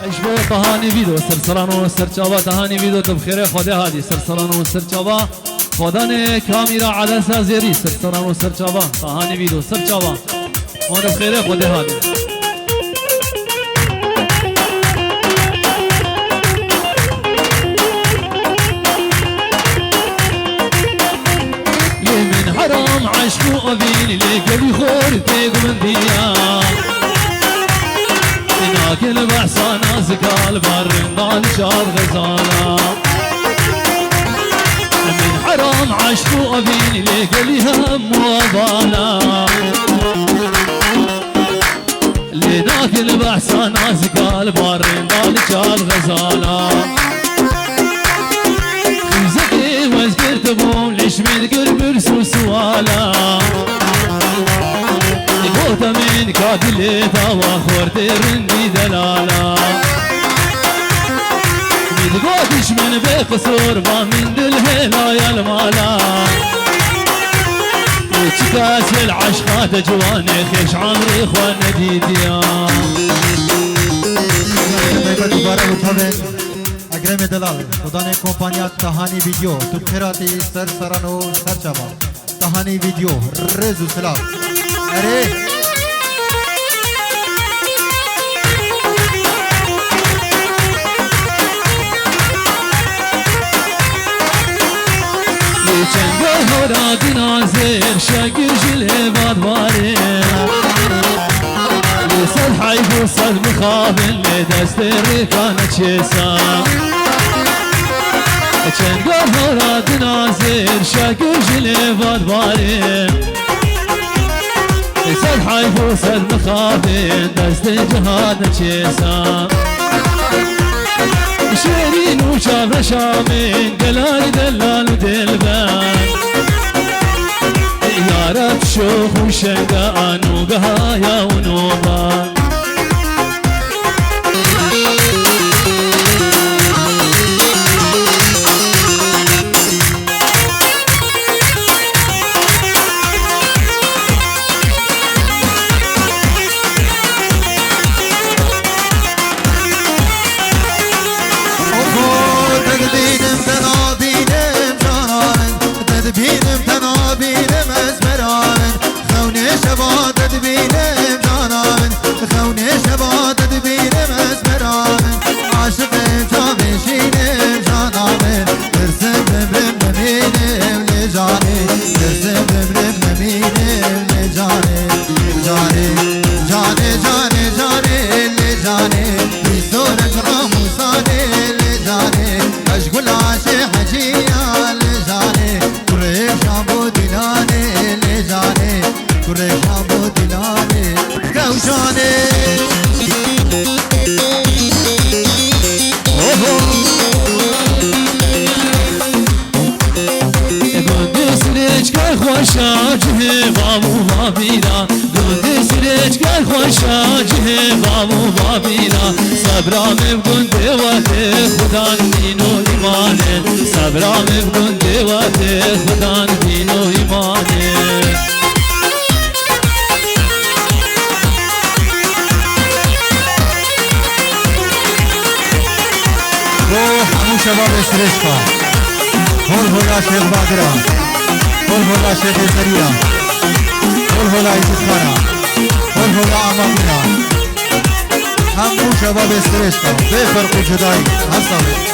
اشبه تهانی ویدو سرسران و سرچاوا تهانی ویدو تو بخیر خدا هادی سرسران و سرچاوا خدا نه کامیرا عدسا زیری سرسران و سرچاوا تهانی ویدو سرچاوا اون بخیر خدا هادی من حرام عشق و ابین لقلبي خور تقوم بيا ناكل بحصان زكال برندان شاد غزالا من حرام عشق و ابين لقلي هم وبالا لناكل بحصان زكال برندان شاد غزالا خيزتي وزكرت بوم ليش مدقر برسو سوالا قوت من كادلتا وخورت رندي دلالا مدقوتش من بقصور ما من دلهلا يا المالا وشكاس العشقات جواني خيش عمري خوان نديديا اگرم دلال خدا نے کمپانیات تهانی ویدیو تو خیراتی سر سرانو سرچاوا تهانی ویدیو رزو سلام اره چنگه هورا دینازر شاگر جله بادواره لسد حیف و صد مخابن لدست ریکانه چیسا چنگه هورا دینازر شاگر جله بادواره لسد حیف و صد مخابن دست جهاد چیسا شيرين وشاب شامين قلال دلال ودلبان يا رب شوخ وشقان وقهايا ونوبان خوشاجه بابو بابیلا گنده سرچگاه خوشاجه بابو بابیلا صبرام گنده وقت خدا دین و ایمانه صبرام گنده وقت خدا دین و ایمانه همون شباب استرشقا هول هولا شیخ بادرا هول هولا شیخ زریا هول هولا عزیز خانا هول هولا آمامینا همون شباب استرشقا به فرق جدایی حسابه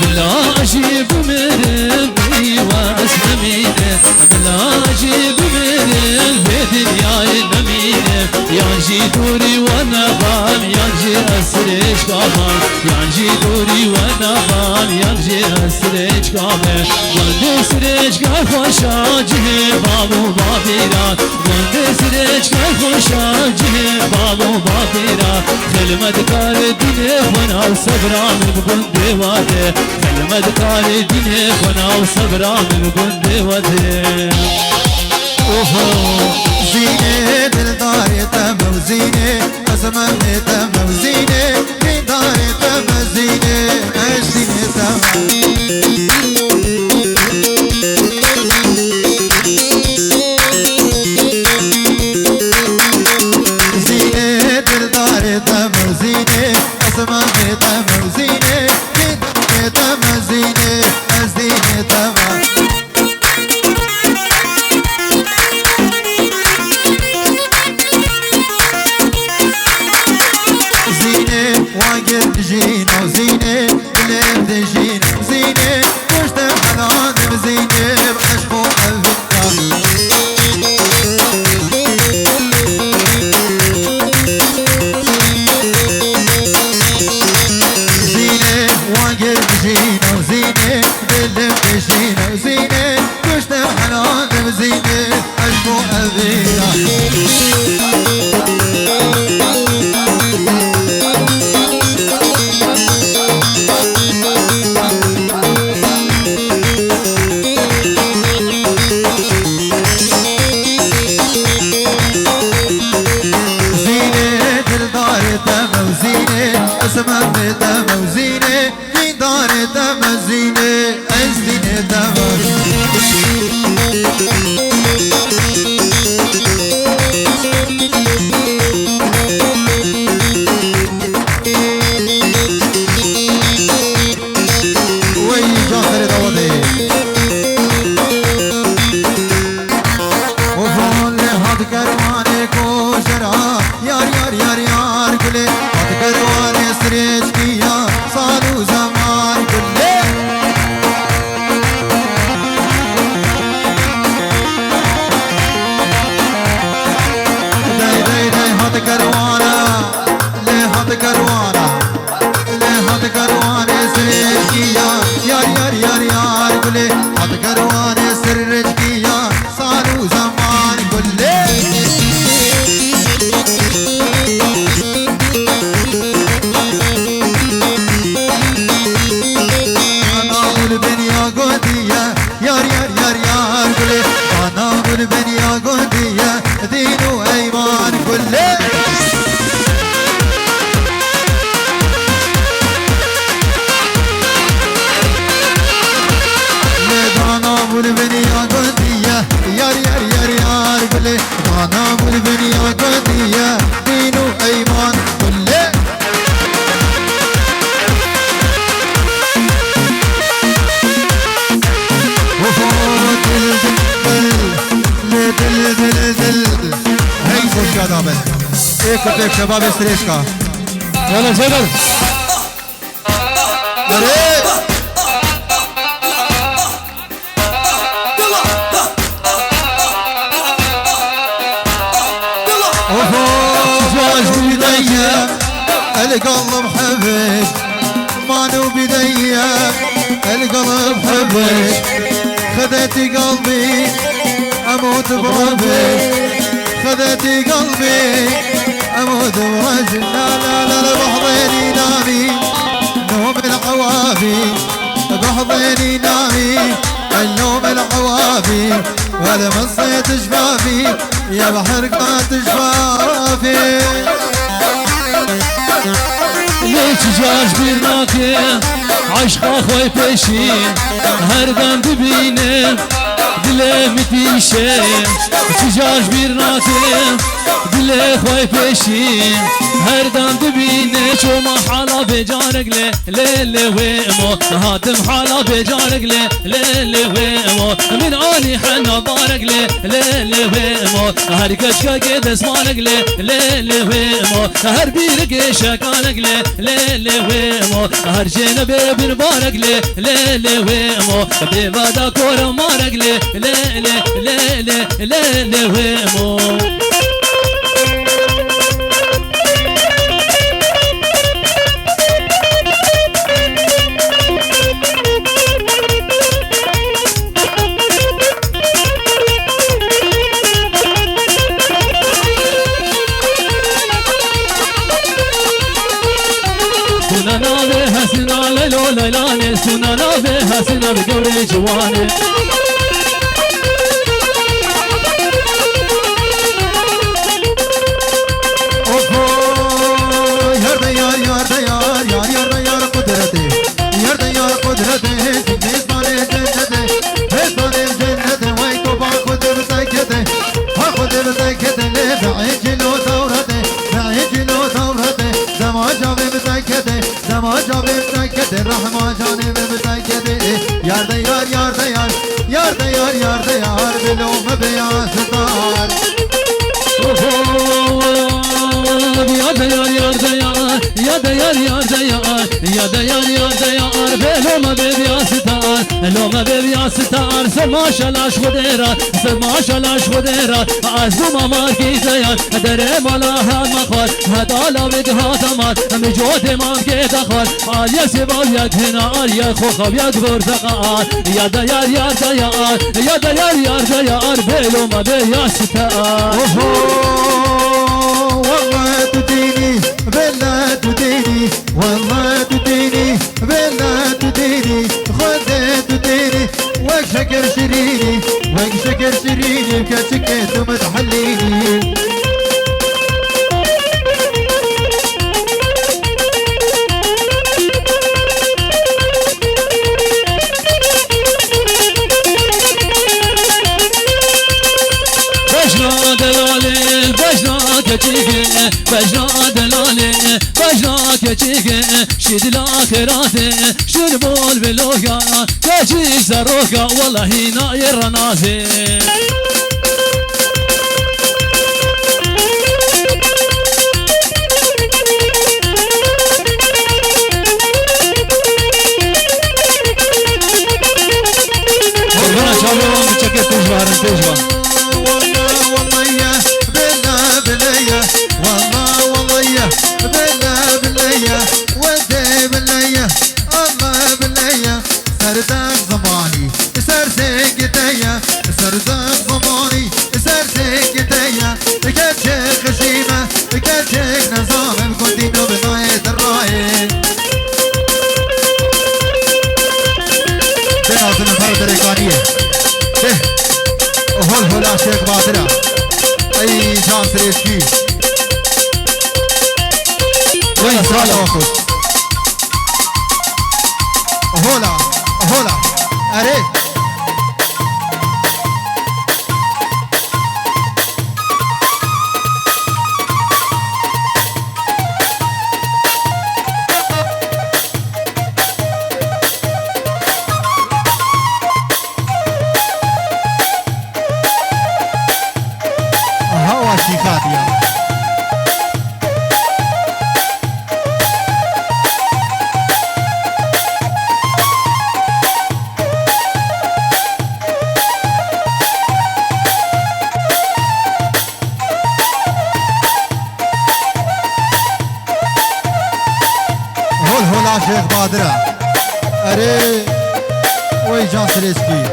بلا جيب من واسلمينه بلا جيب من بدنيا النمينه يانجي دوري وانا بام يانجي اسريش كامان يانجي دوري وانا بام يانجي اسريش كامان قند سريش كخوشا جه بابو بابيرا قند سريش كخوشا جه بابو بابيرا خلمت كار دين خنا وصبرام بقند واده كلمة قال ديني خنا وصبرا من قند وده زينة دلداري تم وزينة أزمان تم وزينة دلداري تم وزينة أجدينة تم زينة دلداري تم وزينة واقف بجينا وزينة بلف دجينا وزينة وشت حنان بزينة بعشق وحبنا زينة واقف بجينا وزينة بلف دجينا وزينة وشت حنان بزينة عشق وحبنا اسمع دم وزينة في دار دم زينة عزينة دم وي جاخر دودي وفون لهاد كرواني كوشرا يار يار يار يار كله هاد كرواني سريج كيا صاروا زمان كله داي داي داي هاد كروانا ليه هاد كروانا ليه هاد كرواني سريج كيا يار يار يار يار كله هاد كرواني سريج كيا صاروا زمان كله يار يار يار يار كله انا بالبنيا قديه دين وايمان كله انا بالبنيا قديه يار يار يار يار كله انا بالبنيا قديه دين وايمان كله هاي خوش آدابه ایک کتک شباب سریش کا يلا جبل ارے اوفو جواج بداية القلب حبك مانو بداية القلب حبك خذتي قلبي اموت بربك خذتي قلبي اموت برجل لا لا لا لا بحضيني نامي نوم العوافي بحضيني نامي النوم العوافي ولا من صيت شفافي يا بحر قات شفافي ليش جاش بيرناكي عشق اخوي بيشين هردم ببينه دلم تيشه تجاش بيرناكي دل اخوي بيشين هردم ببينه شو ما حالا بجارك ليلي ويمو هاتم حالا بجارك ليلي ويمو من عالي حنا بارك ليلي ويمو هر كشكا كده اسمانك ليلي ويمو هر بيرك شكانك ليلي ويمو هر جنب بربارك ليلي ويمو بيبادا كورا مارك ليلي ويمو سنانا بها سنا ليلو ليلاني سنانا بها سنا بقوري جواني الرحمة جانب متأكد يار دا يار يار دا يار يار دا يار يار دا يار بلوم بيا ستار يا دا يار يا دا يار يا ديار يا ديار يا ديار يا ديار بلو ما بيبيا ستار لو ما بيبيا ستار سماش لاش وديرا سماش لاش وديرا عزو ما ماركي ديار دري مالا هاد مخوار هدالا بدها تمار مجود مام كيد اخوار عاليا سبال يد هنا يا خوخب يد برتقال يا ديار يا ديار يا ديار يا ديار بلو ما بيبيا ستار والله تديني بلا تديني والله تديني بلا تديني خذ تديني وك شكر شريني وك شكر شريني بكتكت ومتحليني بجنا دلالي بجنا كتيكي بجنا دلالي بجنا كتيكي شد الاخراتي شربول بلوكا كتيك زروكا والله ناير نازي ربنا شالوهم بتشكل تجوار تجوار سردك زماني سرسك تيا سردك زماني سرسك تيا كتشك خشيمة كتشك نظام كنتينو بناية الراية بناظم الفرد الريقانية هول هولا شيخ بادرة اي جام سريشكي وين صالح هولا هولا اري هوا شيخات يا شيخ بادرة اري وي جان سريسكي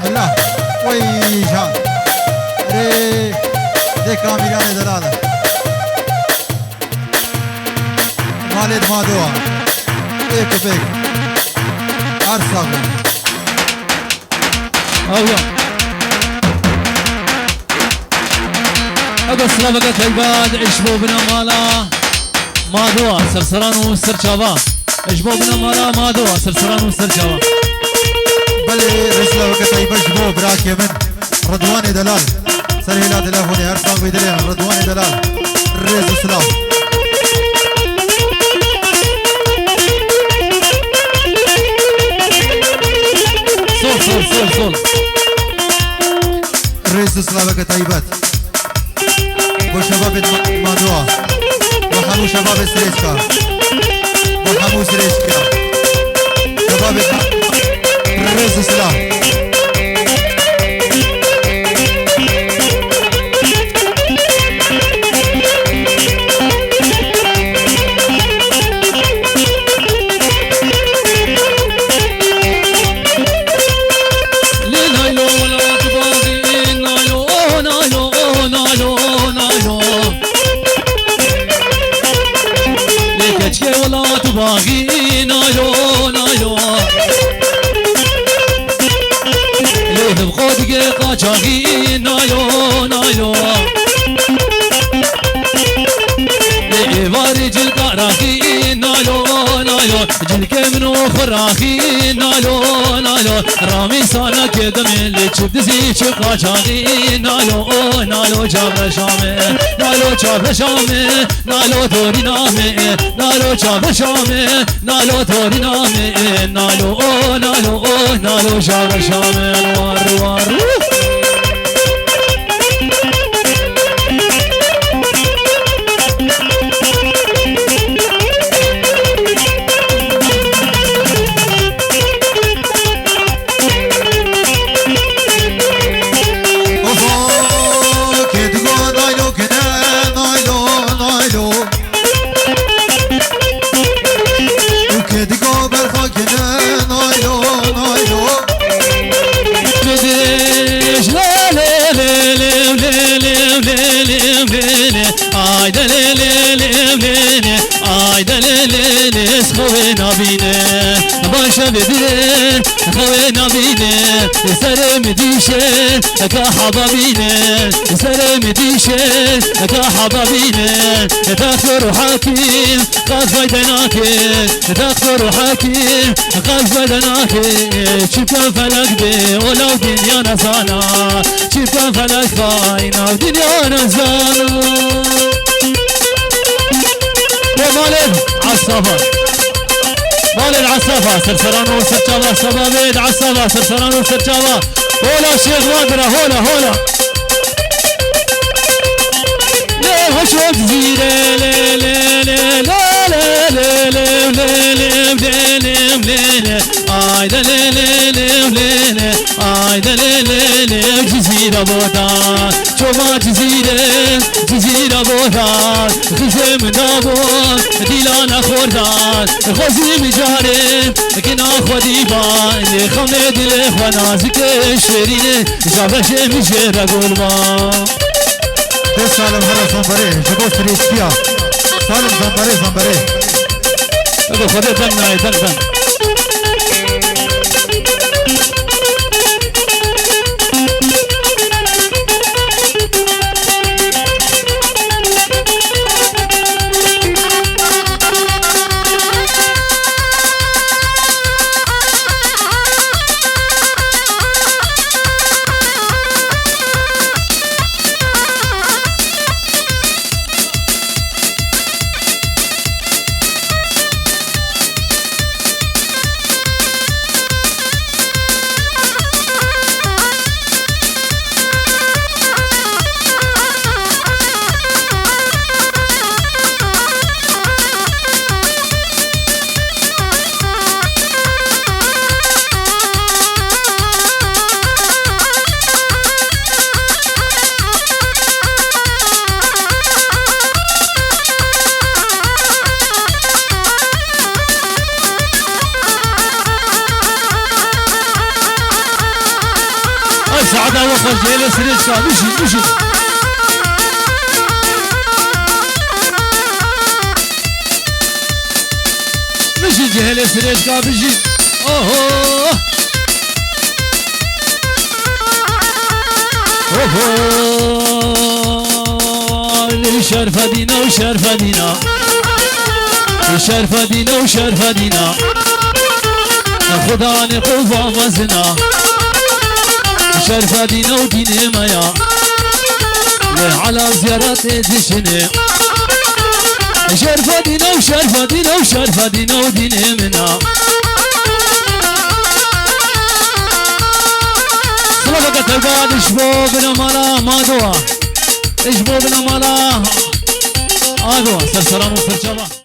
ملا وي جان اري دي كاميران دلاله خالد مادوا ايك بيك ارسل اويا اقص لبقت الباد اشبو بنا مالا مادوا سرسران وسرچاوا اشبو بنا مالا مادوا سرسران وسرچاوا بلي رسلا وقت يبشبو براك من رضوان دلال سرهلا تلفوني ارسل بيدلين رضوان دلال ريز سلام صول رئيس سلامك طيبات وشباب الموضوع وحمو شباب سريسكا وحمو سريسكا شباب رئيس سلام باغي نايو نايو ليه بخودك قاچاغي نايو نايو ليه وارج القراغي نايو نايو جلك منو خراخي نالو نالو رامي سانا كدم اللي تشدزي شقا شاغي نالو نالو جابر شامي نالو جابر شامي نالو دوري نامي نالو جابر شامي نالو دوري نامي نالو نالو نالو جابر شامي وار وار خوينا بينا باشا بدين خوينا بينا سلام ديشة كحبا بينا سلام ديشة كحبا بينا تاخر حكيم قد فايدناك تاخر حكيم قد فايدناك شكا فلك بي ولو دنيا نزانا شكا فلك فاينا ودنيا نزانا مالد عالصفا مالد عالصفا سرسران وسرجابا شبابيد عالصفا سرسران وسرجابا هولا شيخ مادرة هولا هولا ليه وشوك زيرة ليه ليه ليه ليه ليه ليه ليه ليه ليه ليه آيدا ليه ليه ليه ليه آيدا ليه ليه ليه جزيرة بوطان شوما جزيرة جزيرة بوطان خزم دابون ديلانا خوردان خوزي مجارين كنا خوديبان اللي خمد الإخوة نازك الشرين جابش مجيرة قلبان سالم هرا زنبره جبو سريسكيا سالم زنبره زنبره اگه خودت دم نای دم دم سعادة وخرج ليلة سريجكا مشي مشي مشي جهلة سريجكا مشي اوهو اوهو شرفة دينا وشرفة دينا شرفة دينا وشرفة دينا خداني قوفا مزنا شرفة دينا وديني مايا على زيارات دشني شرفة دينا وشرفة دينا وشرفة دينا وديني منا صلوة قتل اشبو بنا مالا ما دوا اشبو بنا مالا آدوا سرسران وسرشابا